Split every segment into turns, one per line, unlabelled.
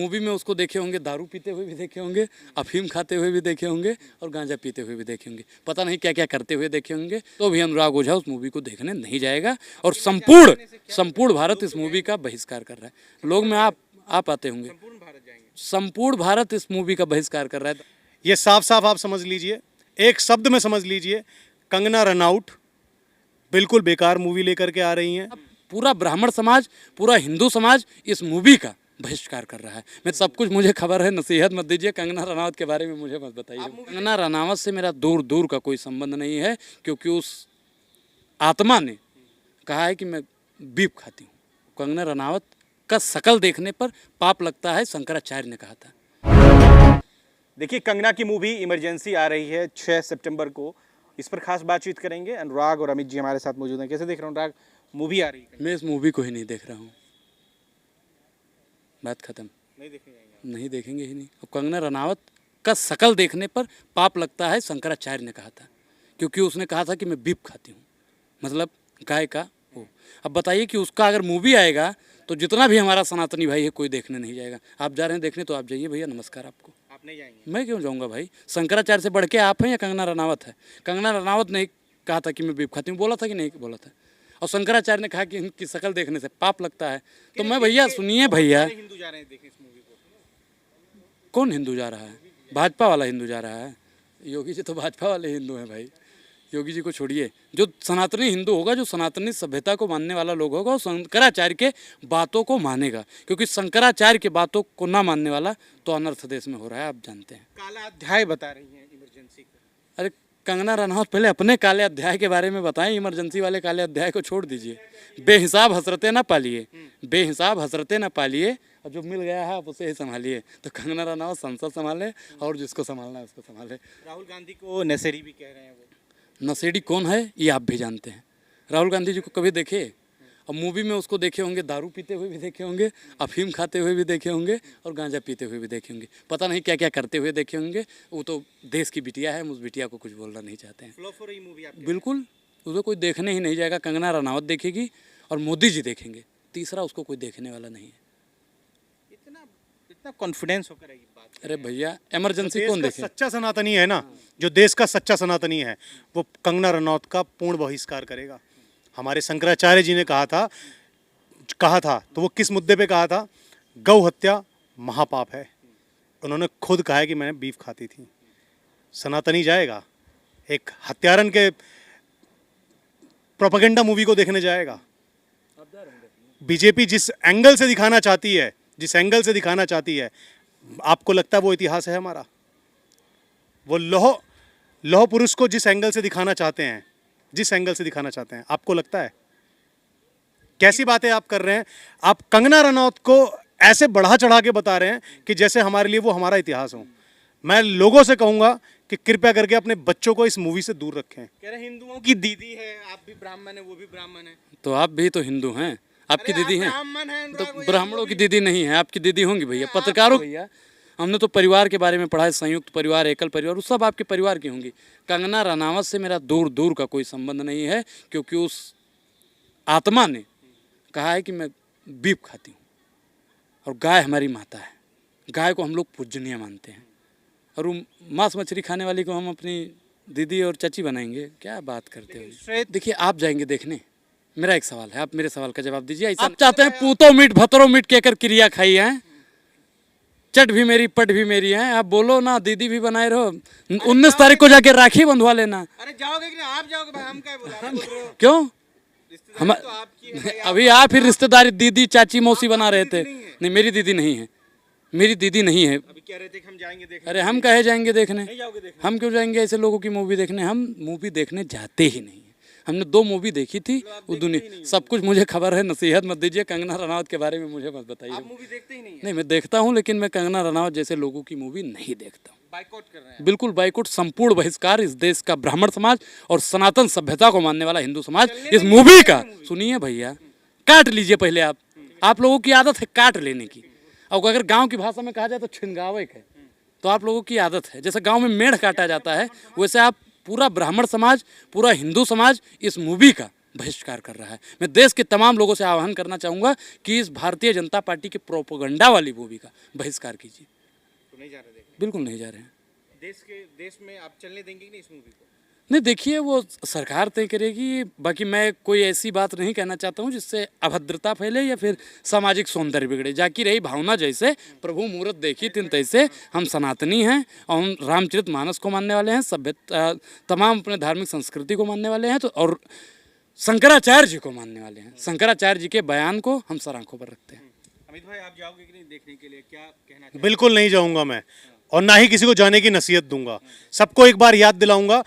Movie में उसको देखे होंगे दारू पीते हुए भी देखे होंगे, अफीम खाते हुए भी देखे होंगे और गांजा पीते हुए भी देखे होंगे, पता नहीं क्या क्या करते हुए देखे होंगे। तो भी अनुराग ओझा उस मूवी को देखने नहीं जाएगा और संपूर्ण भारत इस मूवी का बहिष्कार कर रहा है। लोग में आप आते होंगे, संपूर्ण भारत इस मूवी का बहिष्कार कर रहा है।
ये साफ साफ आप समझ लीजिए, एक शब्द में समझ लीजिए, कंगना रनआउट बिल्कुल बेकार मूवी लेकर के आ रही हैं।
पूरा ब्राह्मण समाज, पूरा हिंदू समाज इस मूवी का बहिष्कार कर रहा है। मैं सब कुछ मुझे खबर है, नसीहत मत दीजिए। कंगना रनावत के बारे में मुझे मत बताइए। कंगना रनावत से मेरा दूर दूर का कोई संबंध नहीं है, क्योंकि उस आत्मा ने कहा है कि मैं बीफ खाती हूँ। कंगना रनावत का शकल देखने पर पाप लगता है, शंकराचार्य ने कहा था।
देखिए, कंगना की मूवी इमरजेंसी आ रही है 6 सितंबर को। इस पर खास बातचीत करेंगे। अनुराग और अमित जी हमारे साथ मौजूद हैं। कैसे देख रहे हो अनुराग, मूवी आ रही है?
मैं इस मूवी को ही नहीं देख रहा हूँ, बात खत्म। नहीं देखेंगे ही नहीं। और कंगना रनावत का शकल देखने पर पाप लगता है, शंकराचार्य ने कहा था, क्योंकि उसने कहा था कि मैं बीफ खाती हूँ, मतलब गाय का वो। अब बताइए कि उसका अगर मूवी आएगा तो जितना भी हमारा सनातनी भाई है कोई देखने नहीं जाएगा। आप जा रहे हैं देखने तो आप जाइए भैया, नमस्कार आपको।
आप नहीं जाएंगे?
मैं क्यों जाऊँगा भाई? शंकराचार्य से बढ़ के आप हैं या कंगना रनावत है? कंगना रनावत ने कहा था कि मैं बीफ खाती हूँ, बोला था कि नहीं बोला था? और शंकराचार्य ने कहा कि इनकी शकल देखने से पाप लगता है। तो मैं भैया सुनिए भैया,
हिंदू जा रहे हैं देखने इस मूवी को।
कौन हिंदू जा रहा है? भाजपा वाला हिंदू जा रहा है। योगी जी तो भाजपा वाले हिंदू हैं भाई, योगी जी को छोड़िए। जो सनातनी हिंदू होगा, जो सनातनी सभ्यता को मानने वाला लोग होगा, वो शंकराचार्य के बातों को मानेगा, क्योंकि शंकराचार्य के बातों को ना मानने वाला तो अनर्थ देश में हो रहा है, आप जानते हैं।
काला अध्याय बता रही हैं इमरजेंसी को।
अरे कंगना रनौत पहले अपने काले अध्याय के बारे में बताएं, इमरजेंसी वाले काले अध्याय को छोड़ दीजिए। बेहिसाब हसरतें ना पालिए, बेहिसाब हसरतें ना पालिए, और जो मिल गया है आप उसे ही संभालिए। तो कंगना रनौत संसद संभाले और जिसको संभालना है उसको संभाले।
राहुल गांधी को नशेड़ी भी कह रहे हैं वो।
नशेड़ी कौन है ये आप भी जानते हैं। राहुल गांधी जी को कभी देखे? और मूवी में उसको देखे होंगे दारू पीते हुए भी देखे होंगे, अफीम खाते हुए भी देखे होंगे और गांजा पीते हुए भी देखे होंगे, पता नहीं क्या क्या करते हुए देखे होंगे। वो तो देश की बिटिया है, हम उस बिटिया को कुछ बोलना नहीं चाहते हैं।
फ्लॉप हो रही मूवी आपके?
बिल्कुल, उसे कोई देखने ही नहीं जाएगा। कंगना रनावत देखेगी और मोदी जी देखेंगे, तीसरा उसको कोई देखने वाला नहीं है।
इतना कॉन्फिडेंस होकर है ये बात।
अरे भैया, इमरजेंसी
देश
कौन
का
देखे?
सच्चा सनातनी है ना, जो देश का सच्चा सनातनी है, वो कंगना रनौत का पूर्ण बहिष्कार करेगा। हमारे शंकराचार्य जी ने कहा था तो वो किस मुद्दे पे कहा था? गौ हत्या महापाप है। उन्होंने खुद कहा है कि मैंने बीफ खाती थी। सनातनी जाएगा, एक हत्यारन के प्रोपेगेंडा मूवी को देखने जाएगा? बीजेपी जिस एंगल से दिखाना चाहती है, आपको लगता है वो इतिहास है हमारा? वो लौह पुरुष को जिस एंगल से दिखाना चाहते हैं, आपको लगता है? कैसी बातें आप कर रहे हैं? आप कंगना रनौत को ऐसे बढ़ा चढ़ा के बता रहे हैं कि जैसे हमारे लिए वो हमारा इतिहास हो। मैं लोगों से कहूंगा कि कृपया करके अपने बच्चों को इस मूवी से दूर रखें।
कह रहे हिंदुओं की दीदी है, आप भी ब्राह्मण है, वो भी ब्राह्मण है।
तो आप भी तो हिंदू हैं, आपकी दीदी हैं
ब्राह्मण है
तो ब्राह्मणों की दीदी नहीं है, आपकी दीदी होंगी भैया। पत्रकारों भैया, हमने तो परिवार के बारे में पढ़ा है, संयुक्त परिवार, एकल परिवार, वो सब आपके परिवार की होंगी। कंगना रनावत से मेरा दूर दूर का कोई संबंध नहीं है, क्योंकि उस आत्मा ने कहा है कि मैं बीफ खाती हूँ और गाय हमारी माता है। गाय को हम लोग पूजनीय मानते हैं, और वो मांस मछली खाने वाली को हम अपनी दीदी और चाची बनाएंगे? क्या बात करते हो? देखिए, आप जाएंगे देखने, मेरा एक सवाल है, आप मेरे सवाल का जवाब दीजिए। ऐसा आप चाहते हैं पूतो मीट भतरो मीट कहकर क्रिया खाई है? चट भी मेरी पट भी मेरी है। आप बोलो ना, दीदी भी बनाए रहो। 19 तारीख को जाके राखी बंधवा लेना।
अरे जाओगे कि नहीं? आप जाओगे भाई, हम क्या बोला?
क्यों? हम
तो आपकी है भाई,
अभी आप ही रिश्तेदारी दीदी चाची मौसी बना रहे थे। नहीं, मेरी दीदी नहीं है, मेरी दीदी नहीं है।
अभी कह रहे थे कि हम जाएंगे देखने।
अरे हम कहे जाएंगे देखने?
नहीं जाओगे देखने?
हम क्यों जाएंगे ऐसे लोगों की मूवी देखने? हम मूवी देखने जाते ही नहीं है। हमने 2 मूवी देखी थी, वो दुनिया सब कुछ मुझे खबर है, नसीहत मत दीजिए। कंगना रनावत के बारे में मुझे मत बताइए।
आप मूवी देखते ही नहीं है?
नहीं, मैं देखता हूँ, लेकिन मैं कंगना रनावत जैसे लोगों की मूवी नहीं देखता हूँ।
बाइकआउट कर रहे हैं?
बिल्कुल बाइकआउट, संपूर्ण बहिष्कार। इस देश का ब्राह्मण समाज और सनातन सभ्यता को मानने वाला हिंदू समाज इस मूवी का, सुनिए भैया, काट लीजिए पहले। आप लोगों की आदत है काट लेने की, और अगर गांव की भाषा में कहा जाए तो छिनगावे है। तो आप लोगों की आदत है, जैसे गांव में मेढ़ काटा जाता है, वैसे आप पूरा ब्राह्मण समाज, पूरा हिंदू समाज इस मूवी का बहिष्कार कर रहा है। मैं देश के तमाम लोगों से आह्वान करना चाहूँगा कि इस भारतीय जनता पार्टी की प्रोपेगेंडा वाली मूवी का बहिष्कार कीजिए।
तो नहीं जा रहे देखने?
बिल्कुल नहीं जा रहे हैं।
देश में आप चलने देंगे कि नहीं इस मूवी को?
नहीं, देखिए वो सरकार तय करेगी। बाकी मैं कोई ऐसी बात नहीं कहना चाहता हूँ जिससे अभद्रता फैले या फिर सामाजिक सौंदर्य बिगड़े। जाकी रही भावना जैसे प्रभु मुहूर्त देखी तिन तैसे। हम सनातनी हैं और हम रामचरित मानस को मानने वाले हैं, सभ्य तमाम अपने धार्मिक संस्कृति को मानने वाले हैं तो और शंकराचार्य जी को मानने वाले हैं। शंकराचार्य जी के बयान को हम सर आंखों पर रखते हैं।
अमित भाई, आप जाओगे कि नहीं देखने के लिए? क्या कहना चाहिए?
बिल्कुल नहीं जाऊंगा मैं, और ना ही किसी को जाने की नसीहत दूंगा। सबको एक बार याद दिलाऊंगा,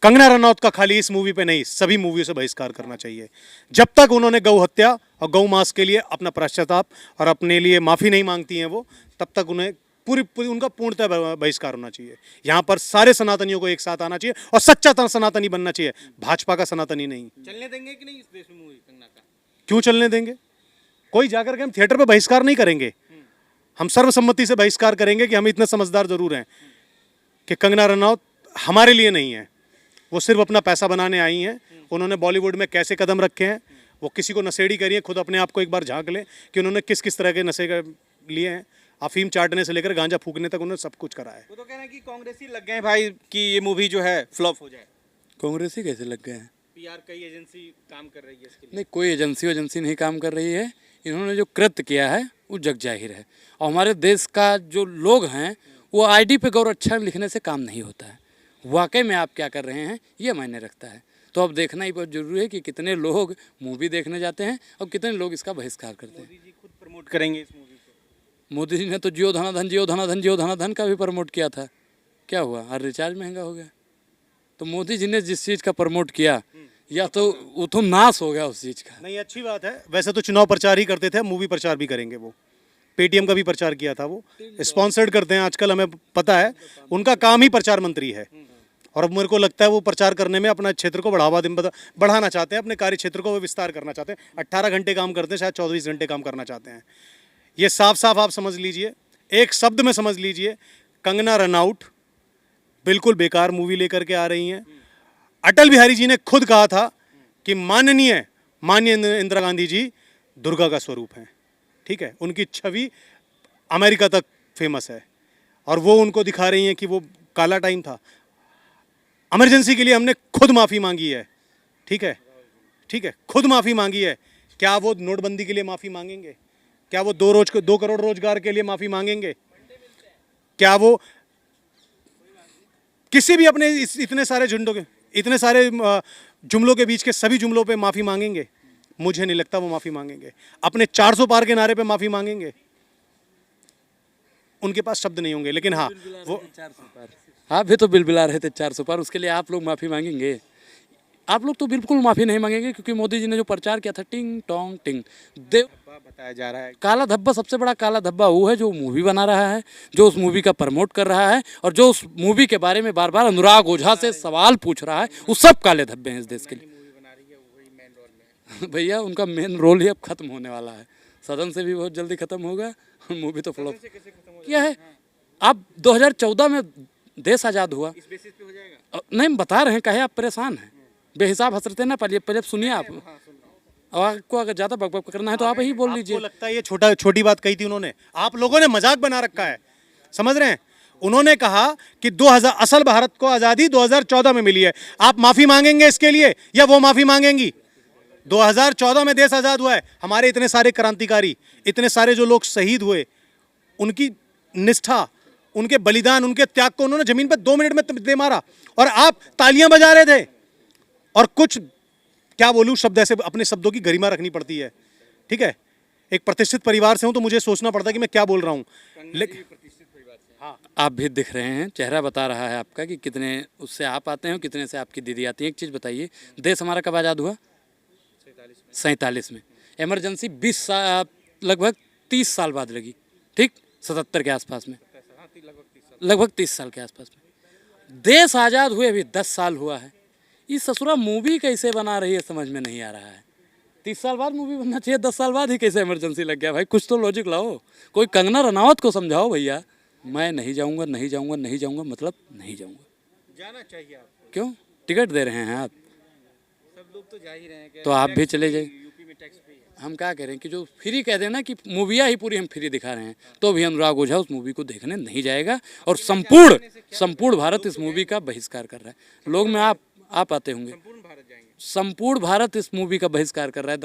कंगना रनौत का खाली इस मूवी पे नहीं, सभी मूवियों से बहिष्कार करना चाहिए। जब तक उन्होंने गौ हत्या और गौ मांस के लिए अपना पश्चाताप और अपने लिए माफ़ी नहीं मांगती हैं वो, तब तक उन्हें पूरी उनका पूर्णतः बहिष्कार होना चाहिए। यहाँ पर सारे सनातनियों को एक साथ आना चाहिए और सच्चा सनातनी बनना चाहिए, भाजपा का सनातनी नहीं।
चलने देंगे कि नहीं इस देश में मूवी कंगना का?
क्यों चलने देंगे? कोई जाकर के हम थिएटर पे बहिष्कार नहीं करेंगे, हम सर्वसम्मति से बहिष्कार करेंगे कि हम इतने समझदार जरूर हैं कि कंगना रनौत हमारे लिए नहीं है। वो सिर्फ अपना पैसा बनाने आई हैं। उन्होंने बॉलीवुड में कैसे कदम रखे हैं, वो किसी को नशेड़ी करिए, खुद अपने आप को एक बार झांक लें कि उन्होंने किस किस तरह के नशे लिए हैं। अफीम चाटने से लेकर गांजा फूकने तक उन्होंने सब कुछ करा है।
वो तो कह रहे हैं कि कांग्रेसी लग गए हैं भाई कि ये मूवी जो है फ्लॉप हो जाए।
कांग्रेसी कैसे लग गए हैं?
पीआर कई एजेंसी काम कर रही है इसके लिए।
नहीं, कोई एजेंसी नहीं काम कर रही है। इन्होंने जो कृत्य किया है वो जग जाहिर है। और हमारे देश का जो लोग हैं वो आईडी पे गौरव अच्छा लिखने से काम नहीं होता है। वाकई में आप क्या कर रहे हैं ये मायने रखता है। तो अब देखना ही बहुत जरूरी है कि कितने लोग मूवी देखने जाते हैं और कितने लोग इसका बहिष्कार करते हैं।
मोदी जी खुद प्रमोट करेंगे इस मूवी को।
मोदी जी ने तो जियो धनाधन जियो धनाधन जियो धनाधन का भी प्रमोट किया था। क्या हुआ? हर रिचार्ज महंगा हो गया। तो मोदी जी ने जिस चीज़ का प्रमोट किया या तो वो तो नाश हो गया उस चीज़ का।
नहीं, अच्छी बात है। वैसे तो चुनाव प्रचार ही करते थे, मूवी प्रचार भी करेंगे। वो पेटीएम का भी प्रचार किया था, वो स्पॉन्सर्ड करते हैं आजकल, हमें पता है। उनका काम ही प्रचार मंत्री है और अब मेरे को लगता है वो प्रचार करने में अपना क्षेत्र को बढ़ाना चाहते हैं, अपने कार्य क्षेत्र को वो विस्तार करना चाहते हैं। 18 घंटे काम करते हैं, शायद 24 घंटे काम करना चाहते हैं। ये साफ साफ आप समझ लीजिए, एक शब्द में समझ लीजिए, कंगना रनौत बिल्कुल बेकार मूवी लेकर के आ रही हैं। अटल बिहारी जी ने खुद कहा था कि माननीय इंदिरा गांधी जी दुर्गा का स्वरूप हैं। ठीक है, उनकी छवि अमेरिका तक फेमस है और वो उनको दिखा रही हैं कि वो काला टाइम था। इमरजेंसी के लिए हमने खुद माफ़ी मांगी है। ठीक है, ठीक है, खुद माफ़ी मांगी है। क्या वो नोटबंदी के लिए माफ़ी मांगेंगे? क्या वो 2 करोड़ रोजगार के लिए माफ़ी मांगेंगे? क्या वो किसी भी अपने इतने सारे जुमलों के बीच के सभी जुमलों पे माफ़ी मांगेंगे? मुझे नहीं लगता वो माफ़ी मांगेंगे। अपने 400 पार के नारे पे माफ़ी मांगेंगे? उनके पास शब्द नहीं होंगे। लेकिन हाँ, वो
आप भी तो बिलबिला रहे थे 400 पार, उसके लिए आप लोग माफ़ी मांगेंगे? आप लोग तो बिल्कुल माफ़ी नहीं मांगेंगे क्योंकि मोदी जी ने जो प्रचार किया था टिंग टोंग टिंग देव
बताया जा रहा है।
काला धब्बा, सबसे बड़ा काला धब्बा वो है जो मूवी बना रहा है, जो उस मूवी का प्रमोट कर रहा है और जो उस मूवी के बारे में बार बार अनुराग ओझा से सवाल पूछ रहा है। वो सब काले धब्बे हैं इस देश के लिए। भैया उनका मेन रोल ही अब खत्म होने वाला है। सदन से भी बहुत जल्दी खत्म होगा। मूवी तो फ्लॉप क्या है। अब 2014 में देश आज़ाद हुआ,
इस बेसिस पे हो जाएगा?
नहीं बता रहे हैं, कहे आप परेशान हैं, बेहिसाब हंसते ना। पहले सुनिए आप। और आपको अगर ज़्यादा बकबक करना है तो आप ही बोल लीजिए।
आपको लगता है ये छोटी बात कही थी उन्होंने? आप लोगों ने मजाक बना रखा है, समझ रहे हैं? उन्होंने कहा कि 2000 असल भारत को आज़ादी 2014 में मिली है। आप माफ़ी मांगेंगे इसके लिए या वो माफ़ी मांगेंगी? 2014 में देश आज़ाद हुआ है। हमारे इतने सारे क्रांतिकारी, इतने सारे जो लोग शहीद हुए, उनकी निष्ठा, उनके बलिदान, उनके त्याग को उन्होंने जमीन पर 2 मिनट में दे मारा और आप तालियां बजा रहे थे। और कुछ क्या बोलूं शब्द, ऐसे अपने शब्दों की गरिमा रखनी पड़ती है। ठीक है, एक प्रतिष्ठित परिवार से हूं तो मुझे सोचना पड़ता है कि मैं क्या बोल रहा हूं। लेकिन
हाँ, आप भी दिख रहे हैं, चेहरा बता रहा है आपका कि कितने उससे आप आते हैं, कितने से आपकी दीदी आती है। एक चीज़ बताइए, देश हमारा कब आज़ाद हुआ? 47 में। इमरजेंसी 20 साल, लगभग 30 साल बाद लगी। ठीक, 77 के आसपास में, लगभग 30 साल के आसपास में। देश आज़ाद हुए अभी 10 साल हुआ है। इस ससुरा मूवी कैसे बना रही है समझ में नहीं आ रहा है। 30 साल बाद मूवी बनना चाहिए, 10 साल बाद ही कैसे इमरजेंसी लग गया? भाई कुछ तो लॉजिक लाओ, कोई कंगना रनावत को समझाओ भैया। मैं नहीं जाऊँगा, नहीं जाऊँगा, नहीं जाऊँगा, मतलब नहीं जाऊँगा।
जाना चाहिए आपको।
क्यों? टिकट दे रहे हैं आप?
सब लोग तो जा ही रहे हैं
तो आप भी चले जाइए।
यूपी में टैक्स फ्री है।
हम क्या कह रहे हैं कि जो फ्री कह देना कि मूवियाँ ही पूरी हम फ्री दिखा रहे हैं, तो भी अनुराग ओझा उस मूवी को देखने नहीं जाएगा और संपूर्ण भारत इस मूवी का बहिष्कार कर रहा है। लोग में आप आते होंगे,
संपूर्ण भारत जाएंगे।
संपूर्ण भारत इस मूवी का बहिष्कार कर रहा है।